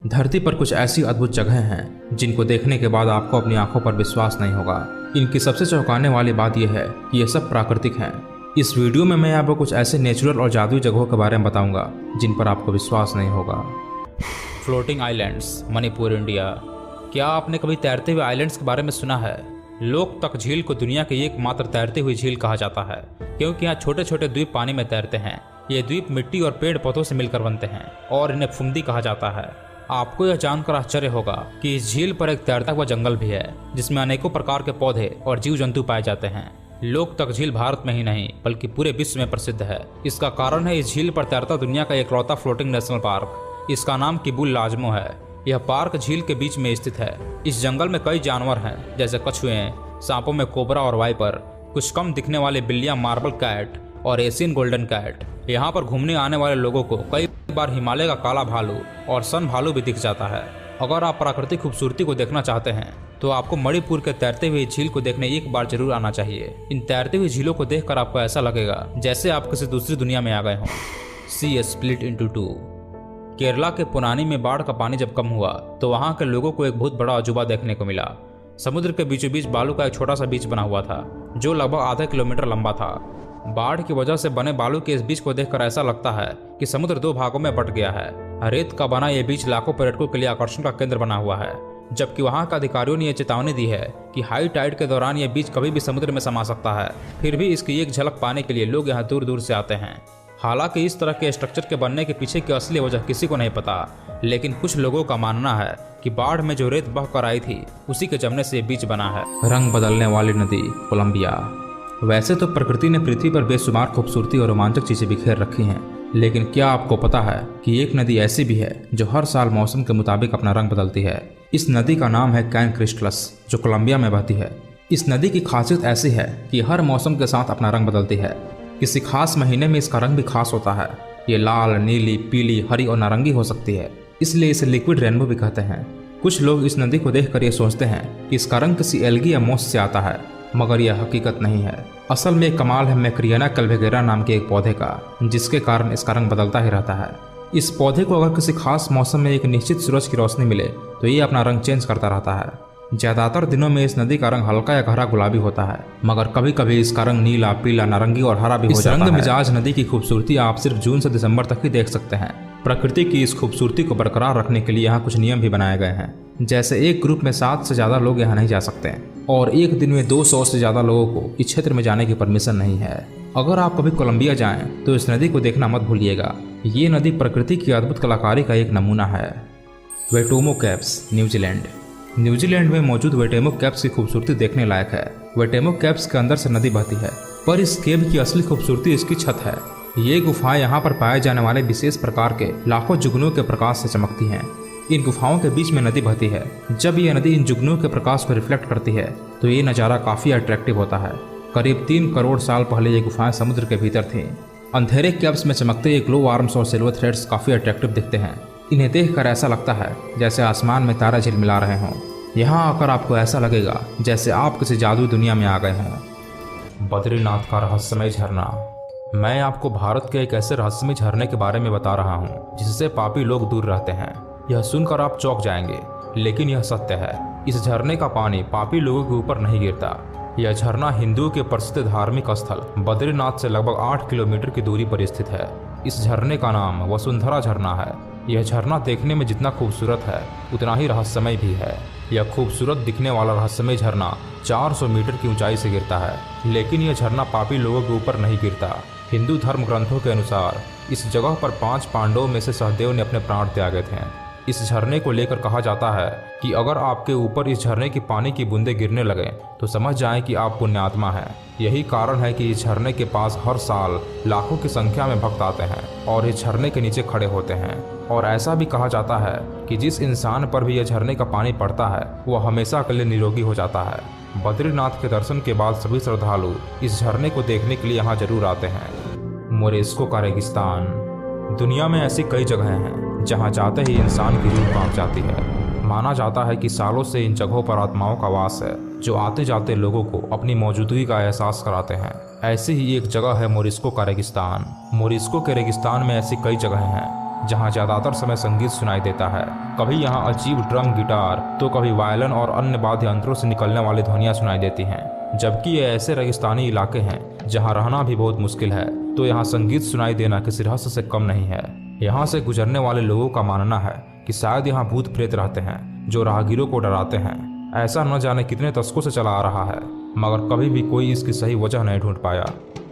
धरती पर कुछ ऐसी अद्भुत जगहें हैं जिनको देखने के बाद आपको अपनी आंखों पर विश्वास नहीं होगा। इनकी सबसे चौंकाने वाली बात यह है कि ये सब प्राकृतिक हैं। इस वीडियो में मैं आपको कुछ ऐसे नेचुरल और जादुई जगहों के बारे में बताऊंगा जिन पर आपको विश्वास नहीं होगा। Floating islands, Manipur, India. क्या आपने कभी तैरते हुए आइलैंड्स के बारे में सुना है? लोकतक झील को दुनिया की एकमात्र तैरती हुई झील कहा जाता है क्योंकि यहाँ छोटे छोटे द्वीप पानी में तैरते हैं। ये द्वीप मिट्टी और पेड़ पौधों से मिलकर बनते हैं और इन्हें फुंदी कहा जाता है। आपको यह जानकर आश्चर्य होगा कि इस झील पर एक तैरता हुआ जंगल भी है जिसमें अनेकों प्रकार के पौधे और जीव जंतु पाए जाते हैं। लोकतक झील भारत में ही नहीं बल्कि पूरे विश्व में प्रसिद्ध है। इसका कारण है इस झील पर तैरता दुनिया का एकलौता फ्लोटिंग नेशनल पार्क। इसका नाम किबुल लाजमो है। यह पार्क झील के बीच में स्थित है। इस जंगल में कई जानवर हैं जैसे कछुए, सांपों में कोबरा और वाइपर, कुछ कम दिखने वाले बिल्लियां मार्बल कैट और एशियन गोल्डन कैट। यहाँ पर घूमने आने वाले लोगों को कई बार हिमालय का काला भालू और सन भालू भी दिख जाता है। अगर आप प्राकृतिक खूबसूरती को देखना चाहते हैं तो आपको मणिपुर के तैरते हुए झील को देखने एक बार जरूर आना चाहिए। इन तैरती हुई झीलों को देखकर आपको ऐसा लगेगा जैसे आप किसी दूसरी दुनिया में आ गए हों। सी स्प्लिट इंटू टू। केरला के पुनानी में बाढ़ का पानी जब कम हुआ तो वहाँ के लोगों को एक बहुत बड़ा अजूबा देखने को मिला। समुद्र के बीचों बीच बालू का एक छोटा सा बीच बना हुआ था जो लगभग आधा किलोमीटर लंबा था। बाढ़ की वजह से बने बालू के इस बीच को देखकर ऐसा लगता है कि समुद्र दो भागों में बट गया है। रेत का बना यह बीच लाखों पर्यटकों के लिए आकर्षण का केंद्र बना हुआ है, जबकि वहां के अधिकारियों ने यह चेतावनी दी है कि हाई टाइड के दौरान यह बीच कभी भी समुद्र में समा सकता है। फिर भी इसकी एक झलक पाने के लिए लोग यहाँ दूर दूर से आते हैं। हालांकि इस तरह के स्ट्रक्चर के बनने के पीछे की असली वजह किसी को नहीं पता, लेकिन कुछ लोगों का मानना है कि बाढ़ में जो रेत बह कर आई थी उसी के जमने से ये बीच बना है। रंग बदलने वाली नदी, कोलंबिया। वैसे तो प्रकृति ने पृथ्वी पर बेशुमार खूबसूरती और रोमांचक चीजें बिखेर रखी हैं, लेकिन क्या आपको पता है कि एक नदी ऐसी भी है जो हर साल मौसम के मुताबिक अपना रंग बदलती है। इस नदी का नाम है कैन क्रिस्टलस, जो कोलंबिया में बहती है। इस नदी की खासियत ऐसी है कि हर मौसम के साथ अपना रंग बदलती है। किसी खास महीने में इसका रंग भी खास होता है। ये लाल, नीली, पीली, हरी और नारंगी हो सकती है, इसलिए इसे लिक्विड रेनबो भी कहते हैं। कुछ लोग इस नदी को देखकर ये सोचते हैं कि इसका रंग किसी एल्गी या मोस से आता है, मगर यह हकीकत नहीं है। असल में एक कमाल है मैक्रियाना कल्वेगेरा नाम के एक पौधे का, जिसके कारण इसका रंग बदलता ही रहता है। इस पौधे को अगर किसी खास मौसम में एक निश्चित सूरज की रोशनी मिले तो ये अपना रंग चेंज करता रहता है। ज्यादातर दिनों में इस नदी का रंग हल्का या गहरा गुलाबी होता है, मगर कभी कभी इसका रंग नीला, पीला, नारंगी और हरा भी हो जाता है। रंग मिजाज नदी की खूबसूरती आप सिर्फ जून से दिसंबर तक ही देख सकते हैं। प्रकृति की इस खूबसूरती को बरकरार रखने के लिए यहाँ कुछ नियम भी बनाए गए हैं, जैसे एक ग्रुप में 7 से ज्यादा लोग यहाँ नहीं जा सकते और एक दिन में 200 से ज्यादा लोगों को इस क्षेत्र में जाने की परमिशन नहीं है। अगर आप कभी कोलंबिया जाएं तो इस नदी को देखना मत भूलिएगा। ये नदी प्रकृति की अद्भुत कलाकारी का एक नमूना है। वेटोमो कैप्स, न्यूजीलैंड। न्यूजीलैंड में मौजूद वेटेमो कैप्स की खूबसूरती देखने लायक है। वेटेमो कैप्स के अंदर से नदी बहती है, पर इस केव की असली खूबसूरती इसकी छत है। ये गुफाएं यहाँ पर पाए जाने वाले विशेष प्रकार के लाखों जुगनुओं के प्रकाश से चमकती हैं। इन गुफाओं के बीच में नदी बहती है। जब ये नदी इन जुगनुओं के प्रकाश को रिफ्लेक्ट करती है तो ये नज़ारा काफ़ी अट्रैक्टिव होता है। करीब 3 करोड़ साल पहले ये गुफाएं समुद्र के भीतर थीं। अंधेरे कैप्स में चमकते ये ग्लो आर्म्स और सिल्वर थ्रेड्स काफ़ी अट्रैक्टिव दिखते हैं। इन्हें देखकर ऐसा लगता है जैसे आसमान में तारा झिलमिला रहे हों। यहाँ आकर आपको ऐसा लगेगा जैसे आप किसी जादुई दुनिया में आ गए हों। बद्रीनाथ का रहस्यमय झरना। मैं आपको भारत के एक ऐसे रहस्यमय झरने के बारे में बता रहा हूँ जिससे पापी लोग दूर रहते हैं। यह सुनकर आप चौंक जाएंगे, लेकिन यह सत्य है। इस झरने का पानी पापी लोगों के ऊपर नहीं गिरता। यह झरना हिंदुओं के प्रसिद्ध धार्मिक स्थल बद्रीनाथ से लगभग 8 किलोमीटर की दूरी पर स्थित है। इस झरने का नाम वसुंधरा झरना है। यह झरना देखने में जितना खूबसूरत है उतना ही रहस्यमय भी है। यह खूबसूरत दिखने वाला रहस्यमय झरना 400 मीटर की ऊंचाई से गिरता है, लेकिन यह झरना पापी लोगों के ऊपर नहीं गिरता। हिंदू धर्म ग्रंथों के अनुसार इस जगह पर 5 पांडवों में से सहदेव ने अपने प्राण त्यागे थे। इस झरने को लेकर कहा जाता है कि अगर आपके ऊपर इस झरने की पानी की बूंदें गिरने लगें तो समझ जाएं कि आप पुण्यात्मा हैं। यही कारण है कि इस झरने के पास हर साल लाखों की संख्या में भक्त आते हैं और इस झरने के नीचे खड़े होते हैं। और ऐसा भी कहा जाता है कि जिस इंसान पर भी यह झरने का पानी पड़ता है वह हमेशा के लिए निरोगी हो जाता है। बद्रीनाथ के दर्शन के बाद सभी श्रद्धालु इस झरने को देखने के लिए यहाँ जरूर आते हैं। मोरिस्को का रेगिस्तान। दुनिया में ऐसी कई जगहें हैं जहाँ जाते ही इंसान की रूह कांप जाती है। माना जाता है कि सालों से इन जगहों पर आत्माओं का वास है जो आते जाते लोगों को अपनी मौजूदगी का एहसास कराते हैं। ऐसी ही एक जगह है मोरिस्को का रेगिस्तान। मोरिस्को के रेगिस्तान में ऐसी कई जगहें हैं जहाँ ज्यादातर समय संगीत सुनाई देता है। कभी यहाँ अजीब ड्रम, गिटार तो कभी वायलिन और अन्य वाद्य यंत्रों से निकलने वाली ध्वनियाँ सुनाई देती हैं। जबकि ये ऐसे रेगिस्तानी इलाके हैं जहाँ रहना भी बहुत मुश्किल है, तो यहाँ संगीत सुनाई देना किसी रहस्य से कम नहीं है। यहाँ से गुजरने वाले लोगों का मानना है कि शायद यहाँ भूत प्रेत रहते हैं जो राहगीरों को डराते हैं। ऐसा न जाने कितने दशकों से चला आ रहा है, मगर कभी भी कोई इसकी सही वजह नहीं ढूंढ पाया।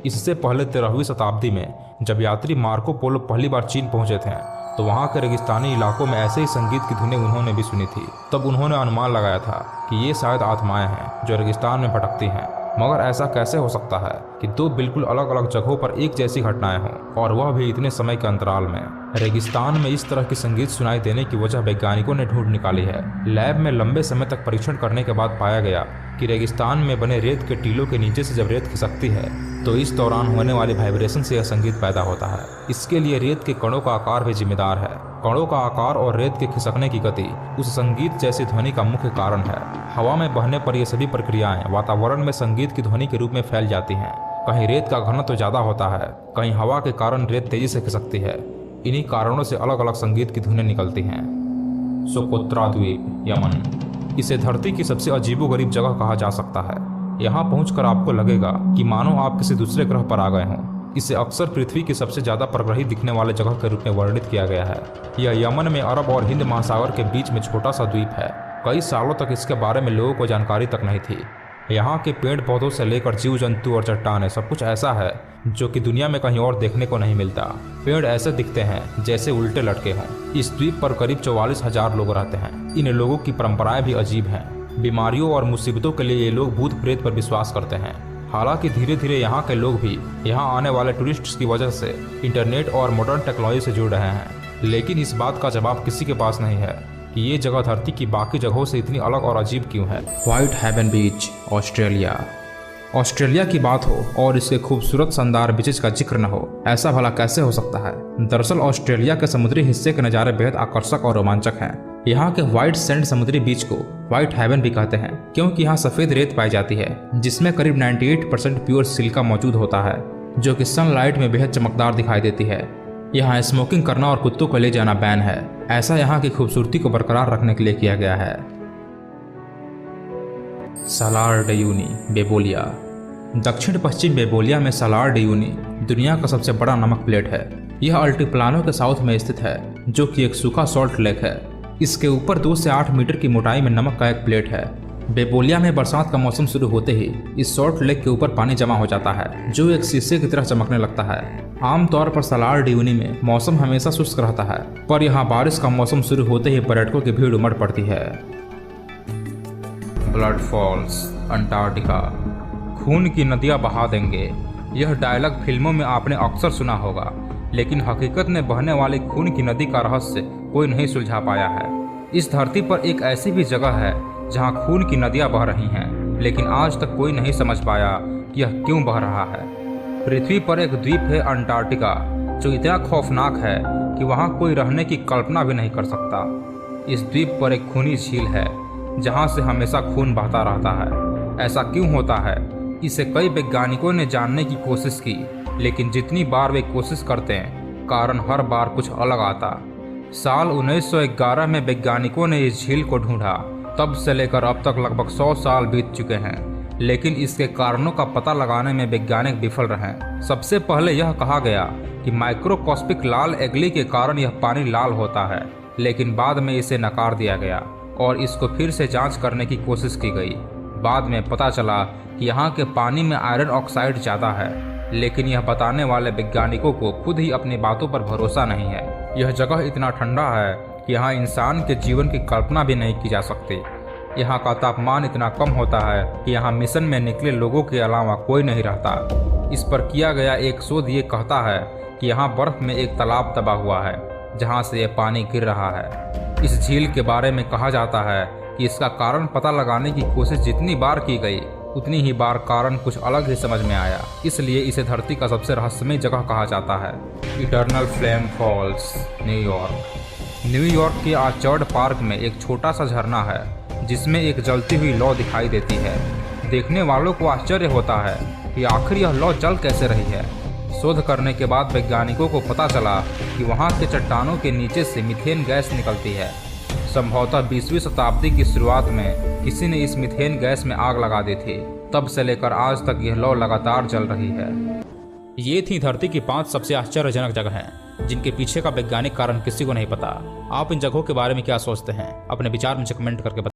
इससे पहले 13वीं शताब्दी में जब यात्री मार्को पोलो पहली बार चीन पहुंचे थे, तो वहां के रेगिस्तानी इलाकों में ऐसे ही संगीत की धुनें उन्होंने भी सुनी थी। तब उन्होंने अनुमान लगाया था कि ये शायद आत्माएं हैं जो रेगिस्तान में भटकती हैं। मगर ऐसा कैसे हो सकता है कि दो बिल्कुल अलग अलग जगहों पर एक जैसी घटनाएं हों, और वह भी इतने समय के अंतराल में। रेगिस्तान में इस तरह की संगीत सुनाई देने की वजह वैज्ञानिकों ने ढूंढ निकाली है। लैब में लंबे समय तक परीक्षण करने के बाद पाया गया कि रेगिस्तान में बने रेत के टीलों के नीचे से जब रेत खिसकती है, तो इस दौरान होने वाली वाइब्रेशन से यह संगीत पैदा होता है। इसके लिए रेत के कणों का आकार भी जिम्मेदार है। कणों का आकार और रेत के खिसकने की गति उस संगीत जैसी ध्वनि का मुख्य कारण है। हवा में बहने पर ये सभी प्रक्रियाएं वातावरण में संगीत की ध्वनि के रूप में फैल जाती हैं। कहीं रेत का घनत्व ज्यादा होता है, कहीं हवा के कारण रेत तेजी से खिसकती है। इन्हीं कारणों से अलग अलग संगीत की धुनें निकलती हैं। सोकोत्रा द्वीप, यमन। इसे धरती की सबसे अजीबोगरीब जगह कहा जा सकता है। यहाँ पहुंचकर आपको लगेगा कि मानो आप किसी दूसरे ग्रह पर आ गए हों। इसे अक्सर पृथ्वी की सबसे ज्यादा परग्रही दिखने वाले जगह के रूप में वर्णित किया गया है। यह यमन में अरब और हिंद महासागर के बीच में छोटा सा द्वीप है। कई सालों तक इसके बारे में लोगों को जानकारी तक नहीं थी। यहाँ के पेड़ पौधों से लेकर जीव जंतु और चट्टानें सब कुछ ऐसा है जो कि दुनिया में कहीं और देखने को नहीं मिलता। पेड़ ऐसे दिखते हैं जैसे उल्टे लटके हों। इस द्वीप पर करीब 44,000 लोग रहते हैं। इन लोगों की परंपराएं भी अजीब हैं। बीमारियों और मुसीबतों के लिए ये लोग भूत प्रेत पर विश्वास करते हैं। हालांकि धीरे धीरे यहाँ के लोग भी यहाँ आने वाले टूरिस्ट्स की वजह से इंटरनेट और मॉडर्न टेक्नोलॉजी से जुड़ रहे हैं। लेकिन इस बात का जवाब किसी के पास नहीं है कि ये जगह धरती की बाकी जगहों से इतनी अलग और अजीब क्यों है। व्हाइट हेवन बीच, ऑस्ट्रेलिया। ऑस्ट्रेलिया की बात हो और इसके खूबसूरत शानदार बीचेस का जिक्र न हो, ऐसा भला कैसे हो सकता है। दरअसल ऑस्ट्रेलिया के समुद्री हिस्से के नज़ारे बेहद आकर्षक और रोमांचक हैं। यहाँ के व्हाइट सैंड समुद्री बीच को व्हाइट हेवन भी कहते हैं, क्योंकि यहाँ सफ़ेद रेत पाई जाती है जिसमें करीब 98% प्योर सिलिका मौजूद होता है, जो कि सनलाइट में बेहद चमकदार दिखाई देती है। यहाँ स्मोकिंग करना और कुत्तों को ले जाना बैन है। ऐसा यहाँ की खूबसूरती को बरकरार रखने के लिए किया गया है। सालार डे यूनी, बेबोलिया। दक्षिण पश्चिम बेबोलिया में सालार डे यूनी दुनिया का सबसे बड़ा नमक प्लेट है। यह अल्टीप्लानो के साउथ में स्थित है, जो कि एक सूखा सॉल्ट लेक है। इसके ऊपर 2 से 8 मीटर की मोटाई में नमक का एक प्लेट है। बेबोलिया में बरसात का मौसम शुरू होते ही इस सॉल्ट लेक के ऊपर पानी जमा हो जाता है, जो एक शीशे की तरह चमकने लगता है। आमतौर पर सालार डे यूनी में मौसम हमेशा शुष्क रहता है, पर यहाँ बारिश का मौसम शुरू होते ही पर्यटकों की भीड़ उमड़ पड़ती है। Blood Falls, Antarctica. खून की नदियाँ बहा देंगे। यह डायलॉग फिल्मों में आपने अक्सर सुना होगा, लेकिन हकीकत में बहने वाली खून की नदी का रहस्य कोई नहीं सुलझा पाया है। इस धरती पर एक ऐसी भी जगह है जहां खून की नदियां बह रही हैं, लेकिन आज तक कोई नहीं समझ पाया कि यह क्यों बह रहा है। पृथ्वी पर एक द्वीप है अंटार्कटिका, जो इतना खौफनाक है कि वहां कोई रहने की कल्पना भी नहीं कर सकता। इस द्वीप पर एक खूनी झील है जहां से हमेशा खून बहता रहता है। ऐसा क्यों होता है, इसे कई वैज्ञानिकों ने जानने की कोशिश की, लेकिन जितनी बार वे कोशिश करते हैं, कारण हर बार कुछ अलग आता। साल 1911 में वैज्ञानिकों ने इस झील को ढूंढा। तब से लेकर अब तक लगभग 100 साल बीत चुके हैं, लेकिन इसके कारणों का पता लगाने में वैज्ञानिक विफल रहे। सबसे पहले यह कहा गया कि माइक्रोस्कोपिक लाल एगली के कारण यह पानी लाल होता है, लेकिन बाद में इसे नकार दिया गया और इसको फिर से जांच करने की कोशिश की गई। बाद में पता चला कि यहाँ के पानी में आयरन ऑक्साइड ज़्यादा है, लेकिन यह बताने वाले वैज्ञानिकों को खुद ही अपनी बातों पर भरोसा नहीं है। यह जगह इतना ठंडा है कि यहाँ इंसान के जीवन की कल्पना भी नहीं की जा सकती। यहाँ का तापमान इतना कम होता है कि यहाँ मिशन में निकले लोगों के अलावा कोई नहीं रहता। इस पर किया गया एक शोध ये कहता है कि यहाँ बर्फ में एक तालाब दबा हुआ है जहाँ से ये पानी गिर रहा है। इस झील के बारे में कहा जाता है कि इसका कारण पता लगाने की कोशिश जितनी बार की गई, उतनी ही बार कारण कुछ अलग ही समझ में आया। इसलिए इसे धरती का सबसे रहस्यमय जगह कहा जाता है। Eternal Flame Falls, New York. New York के ऑर्चर्ड पार्क में एक छोटा सा झरना है जिसमें एक जलती हुई लौ दिखाई देती है। देखने वालों को आश्चर्य होता है कि आखिर यह लौ जल कैसे रही है। शोध करने के बाद वैज्ञानिकों को पता चला कि वहाँ के चट्टानों के नीचे से मीथेन गैस निकलती है। संभवतः 20वीं शताब्दी की शुरुआत में किसी ने इस मीथेन गैस में आग लगा दी थी। तब से लेकर आज तक यह लौ लगातार जल रही है। ये थी धरती की 5 सबसे आश्चर्यजनक जगहें जिनके पीछे का वैज्ञानिक कारण किसी को नहीं पता। आप इन जगहों के बारे में क्या सोचते हैं? अपने विचार मुझे कमेंट करके बताएं।